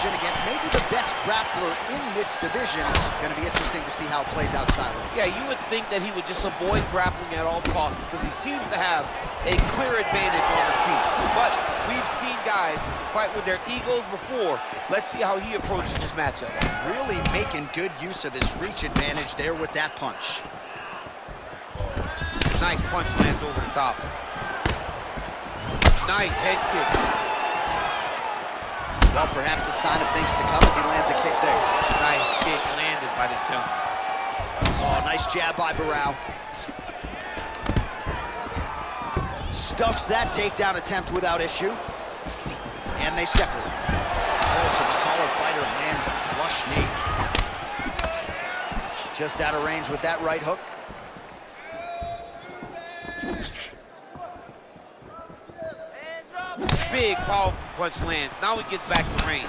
decision against maybe the best grappler in this division. It's going to be interesting to see how it plays out stylistically. Yeah, you would think that he would just avoid grappling at all costs because he seems to have a clear advantage on the feet. But we've seen guys fight with their egos before. Let's see how he approaches this matchup. Really making good use of his reach advantage there with that punch. Nice punch lands over the top. Nice head kick. Well, perhaps a sign of things to come as he lands a kick there. Nice kick landed by this gentleman. Oh, nice jab by Barao. Stuffs that takedown attempt without issue. And they separate. Oh, so the taller fighter lands a flush knee. Just out of range with that right hook. Big, powerful punch lands. Now he gets back to range.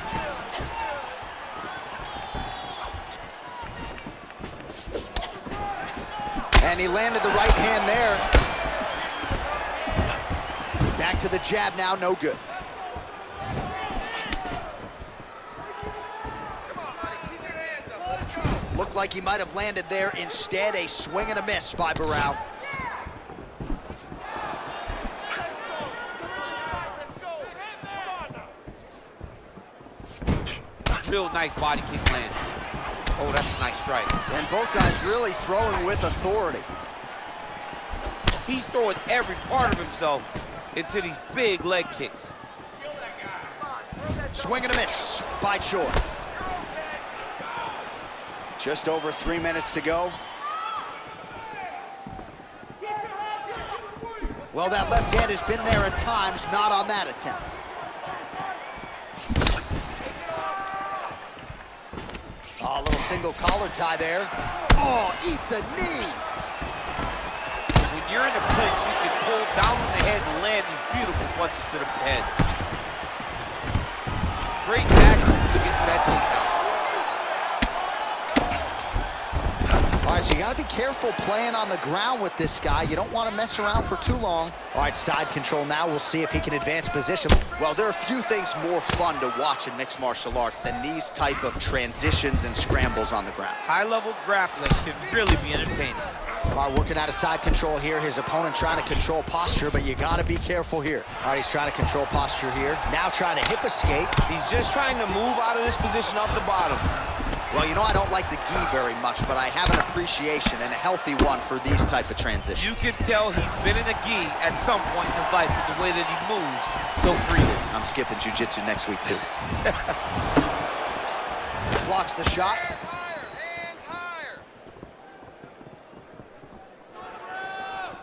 And he landed the right hand there. Back to the jab now, no good. Come on, buddy, keep your hands up, let's go. Looked like he might have landed there. Instead, a swing and a miss by Barao. Real nice body kick land. Oh, that's a nice strike. And both guys really throwing with authority. He's throwing every part of himself into these big leg kicks. Swing and a miss by Choi. Just over 3 minutes to go. Well, that left hand has been there at times, not on that attempt. Oh, a little single collar tie there. Oh, eats a knee. When you're in a clinch, you can pull down on the head and land these beautiful punches to the head. Great action to get to that takedown. All right, so you got to be careful playing on the ground with this guy. You don't want to mess around for too long. All right, side control now. We'll see if he can advance position. Well, there are few things more fun to watch in mixed martial arts than these type of transitions and scrambles on the ground. High-level grappling can really be entertaining. All right, working out of side control here. His opponent trying to control posture, but you got to be careful here. All right, he's trying to control posture here. Now trying to hip escape. He's just trying to move out of this position off the bottom. Well, you know, I don't like the gi very much, but I have an appreciation and a healthy one for these type of transitions. You can tell he's been in a gi at some point in his life with the way that he moves so freely. I'm skipping jiu-jitsu next week, too. Blocks the shot. Hands higher, hands higher.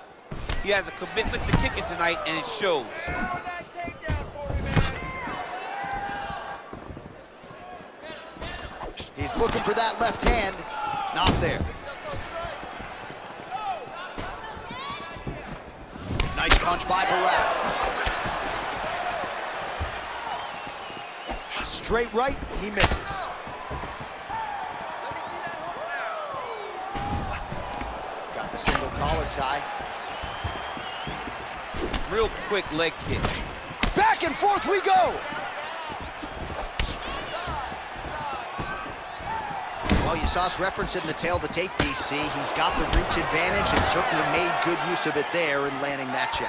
He has a commitment to kicking tonight, and it shows. Power that takedown for me, man. He's looking for that left hand. Not there. Mix up those strikes. Nice punch by Barao. Straight right, he misses. Let me see that hook now. Got the single collar tie. Real quick leg kick. Back and forth we go. Well, you saw us referencing the tail of the tape, DC. He's got the reach advantage and certainly made good use of it there in landing that jab.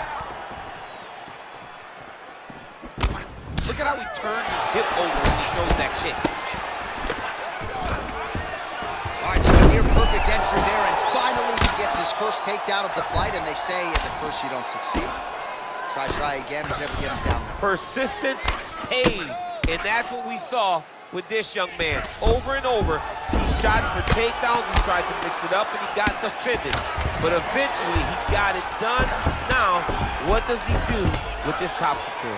Look at how he turns his hip over when he throws that kick. All right, so a near perfect entry there, and finally he gets his first takedown of the fight, and they say if at first you don't succeed, try again. He's able to get him down there. Persistence pays, and that's what we saw with this young man. Over and over, he shot for takedowns, he tried to mix it up, and he got defended. But eventually, he got it done. Now, what does he do with this top control?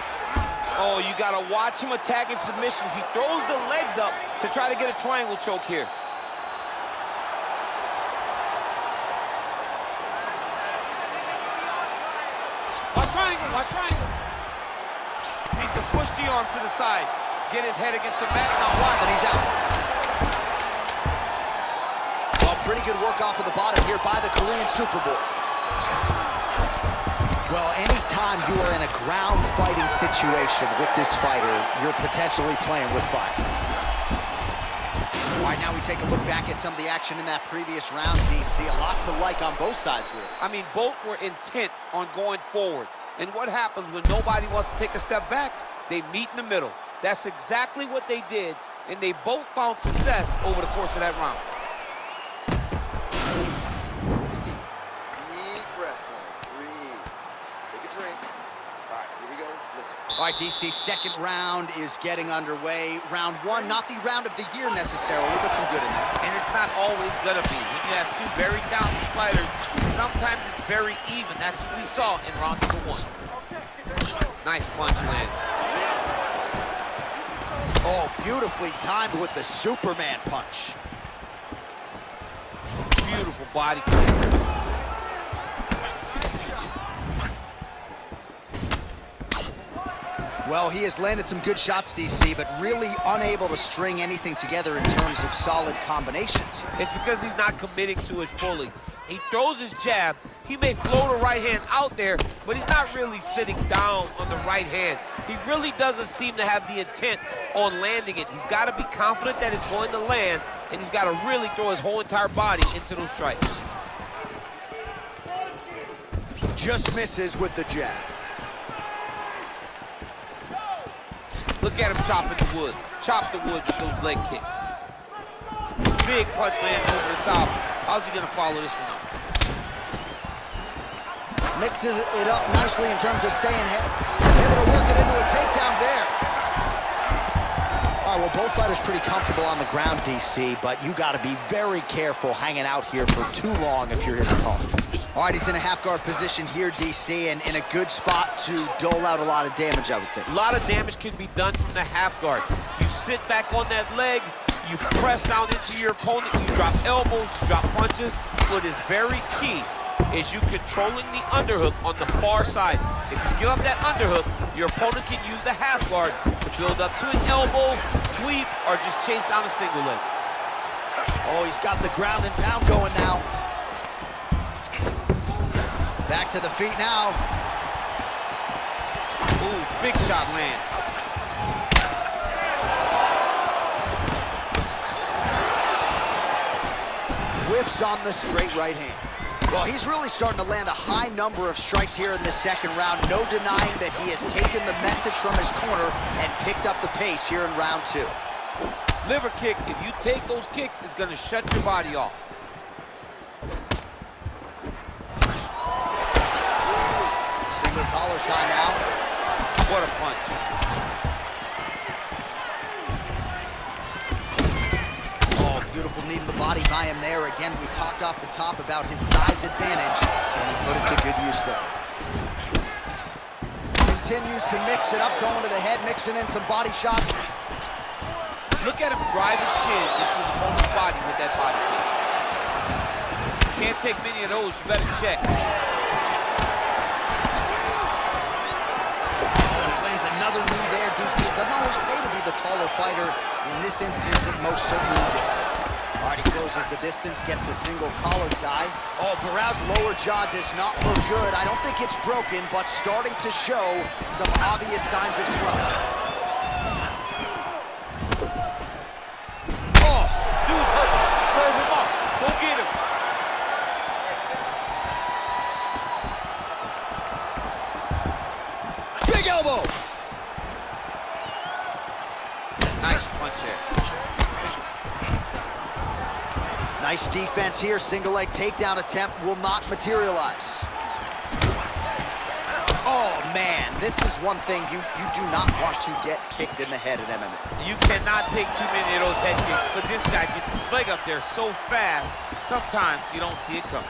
Oh, you gotta watch him attacking submissions. He throws the legs up to try to get a triangle choke here. Watch triangle, watch triangle. Needs to push the arm to the side. Get his head against the mat. Now watch. And he's out. Well, pretty good work off of the bottom here by the Korean Superboy. Well, anytime you are in a ground fighting situation with this fighter, you're potentially playing with fire. All right, now we take a look back at some of the action in that previous round, DC. A lot to like on both sides, really. I mean, both were intent on going forward. And what happens when nobody wants to take a step back? They meet in the middle. That's exactly what they did, and they both found success over the course of that round. Take a seat. Deep breath for me. Breathe. Take a drink. All right, here we go. Listen. All right, DC, second round is getting underway. Round one, not the round of the year necessarily, but some good in there. And it's not always gonna be. When you have two very talented fighters, sometimes it's very even. That's what we saw in round number one. Nice punch land. Oh, beautifully timed with the Superman punch. Beautiful body kick. Well, he has landed some good shots, DC, but really unable to string anything together in terms of solid combinations. It's because he's not committing to it fully. He throws his jab. He may float a right hand out there, but he's not really sitting down on the right hand. He really doesn't seem to have the intent on landing it. He's got to be confident that it's going to land, and he's got to really throw his whole entire body into those strikes. Just misses with the jab. Look at him chopping the wood. Chop the wood with those leg kicks. Big punch lands over the top. How's he gonna follow this one up? Mixes it up nicely in terms of staying able to work it into a takedown there. All right, well, both fighters pretty comfortable on the ground, DC, but you got to be very careful hanging out here for too long if you're his opponent. All right, he's in a half-guard position here, DC, and in a good spot to dole out a lot of damage, I would think. A lot of damage can be done from the half guard. You sit back on that leg, you press down into your opponent, you drop elbows, you drop punches. What is very key is you controlling the underhook on the far side. If you give up that underhook, your opponent can use the half guard to build up to an elbow, sweep, or just chase down a single leg. Oh, he's got the ground and pound going now. Back to the feet now. Ooh, big shot lands. Whiffs on the straight right hand. Well, he's really starting to land a high number of strikes here in this second round. No denying that he has taken the message from his corner and picked up the pace here in round two. Liver kick, if you take those kicks, it's gonna shut your body off. Single collar tie now. What a punch. Oh, beautiful knee to the body by him there. Again, we talked off the top about his size advantage, and he put it to good use there. Continues to mix it up, going to the head, mixing in some body shots. Look at him drive his shin into his opponent's body with that body kick. Can't take many of those, you better check. Another knee there, DC. It doesn't always pay to be the taller fighter. In this instance, it most certainly did. All right, he closes the distance, gets the single collar tie. Oh, Barrao's lower jaw does not look good. I don't think it's broken, but starting to show some obvious signs of swelling. Oh, dude's hurt. Serve him up. Go get him. Big elbow. Nice punch there. Nice defense here. Single leg takedown attempt will not materialize. Oh, man. This is one thing you do not want to get kicked in the head in MMA. You cannot take too many of those head kicks, but this guy gets his leg up there so fast, sometimes you don't see it coming.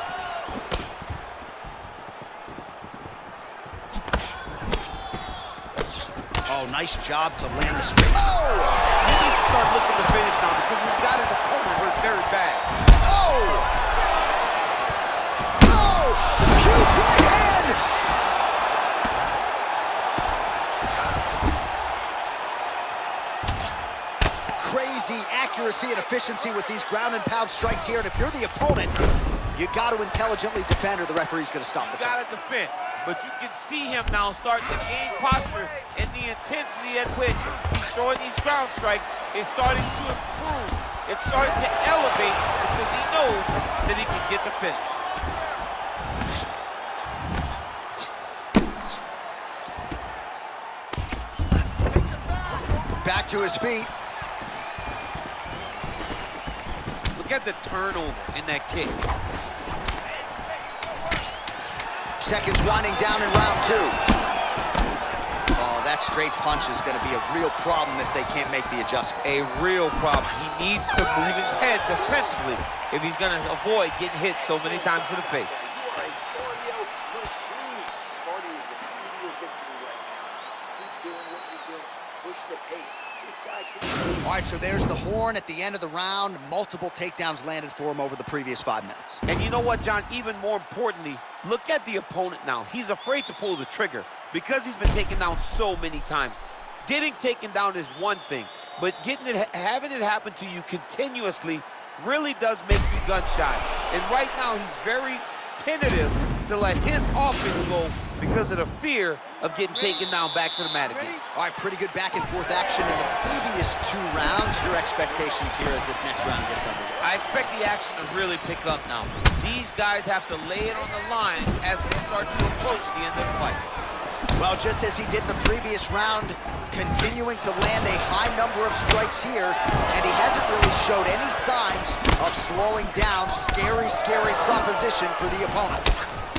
Oh, nice job to land the straight. Oh! He needs to start looking to finish now because he's got his opponent hurt very bad. Oh! Oh! Huge right hand! Crazy accuracy and efficiency with these ground and pound strikes here. And if you're the opponent, you got to intelligently defend or the referee's going to stop the You fight. got to defend. but you can see him now starting to gain posture, and the intensity at which he's throwing these ground strikes is starting to improve. It's starting to elevate because he knows that he can get the finish. Back to his feet. Look at the turnover in that kick. Seconds winding down in round 2. Oh, that straight punch is going to be a real problem if they can't make the adjustment. A real problem. He needs to move his head defensively if he's going to avoid getting hit so many times to the face. All right, so there's the horn at the end of the round. Multiple takedowns landed for him over the previous 5 minutes. And you know what, John? Even more importantly, look at the opponent now. He's afraid to pull the trigger because he's been taken down so many times. Getting taken down is one thing, but having it happen to you continuously really does make you gun shy. And right now, he's very tentative to let his offense go because of the fear of getting taken down back to the mat again. All right, pretty good back and forth action in the previous 2 rounds. Your expectations here as this next round gets underway? I expect the action to really pick up now. These guys have to lay it on the line as they start to approach the end of the fight. Well, just as he did in the previous round, continuing to land a high number of strikes here, and he hasn't really showed any signs of slowing down. Scary, scary proposition for the opponent.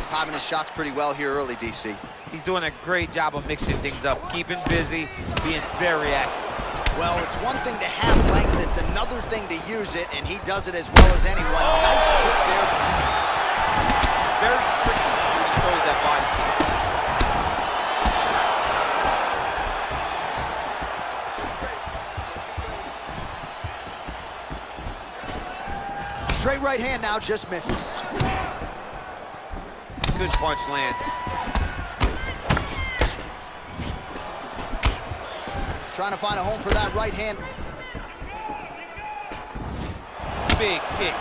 Timing his shots pretty well here early, DC. He's doing a great job of mixing things up, keeping busy, being very active. Well, it's one thing to have length, it's another thing to use it, and he does it as well as anyone. Nice kick there. Very tricky when he throws that body kick. Straight right hand now, just misses. Good punch lands. Trying to find a home for that right hand. Big kick.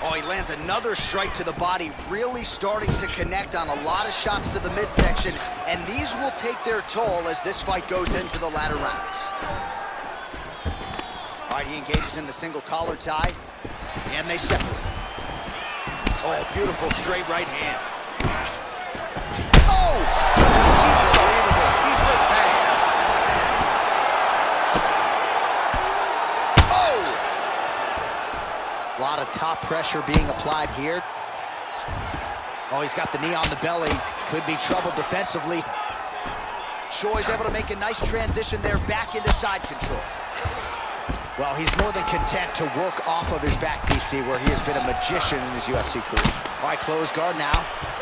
Oh, he lands another strike to the body, really starting to connect on a lot of shots to the midsection, and these will take their toll as this fight goes into the latter rounds. All right, he engages in the single collar tie, and they separate. Oh, beautiful straight right hand. Oh! Unbelievable. He's with bang. Oh! A lot of top pressure being applied here. Oh, he's got the knee on the belly. Could be trouble defensively. Choi's able to make a nice transition there back into side control. Well, he's more than content to work off of his back, DC, where he has been a magician in his UFC career. All right, close guard now.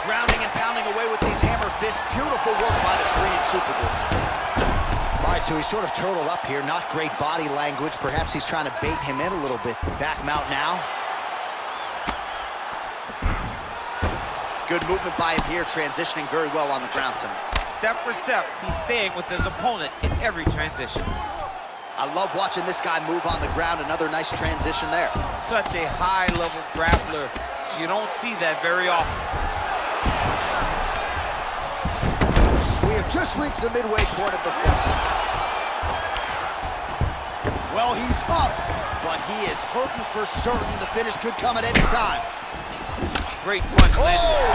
Grounding and pounding away with these hammer fists. Beautiful work by the Korean Superboy. All right, so he's sort of turtled up here. Not great body language. Perhaps he's trying to bait him in a little bit. Back mount now. Good movement by him here, transitioning very well on the ground tonight. Step for step, he's staying with his opponent in every transition. I love watching this guy move on the ground. Another nice transition there. Such a high-level grappler. You don't see that very often. We have just reached the midway point of the fight. Well, he's up, but he is hurting for certain. The finish could come at any time. Great punch landed. Oh!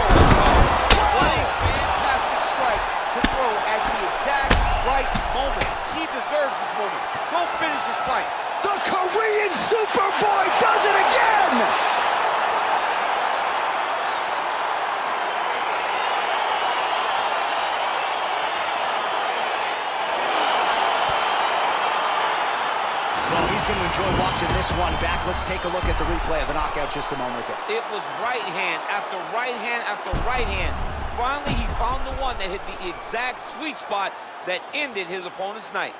What a fantastic strike to throw at the exact right moment. He deserves this moment. Go finish this fight. The Korean Superboy does it again! Well, he's going to enjoy watching this one back. Let's take a look at the replay of the knockout just a moment ago. It was right hand after right hand after right hand. Finally, he found the one that hit the exact sweet spot that ended his opponent's night.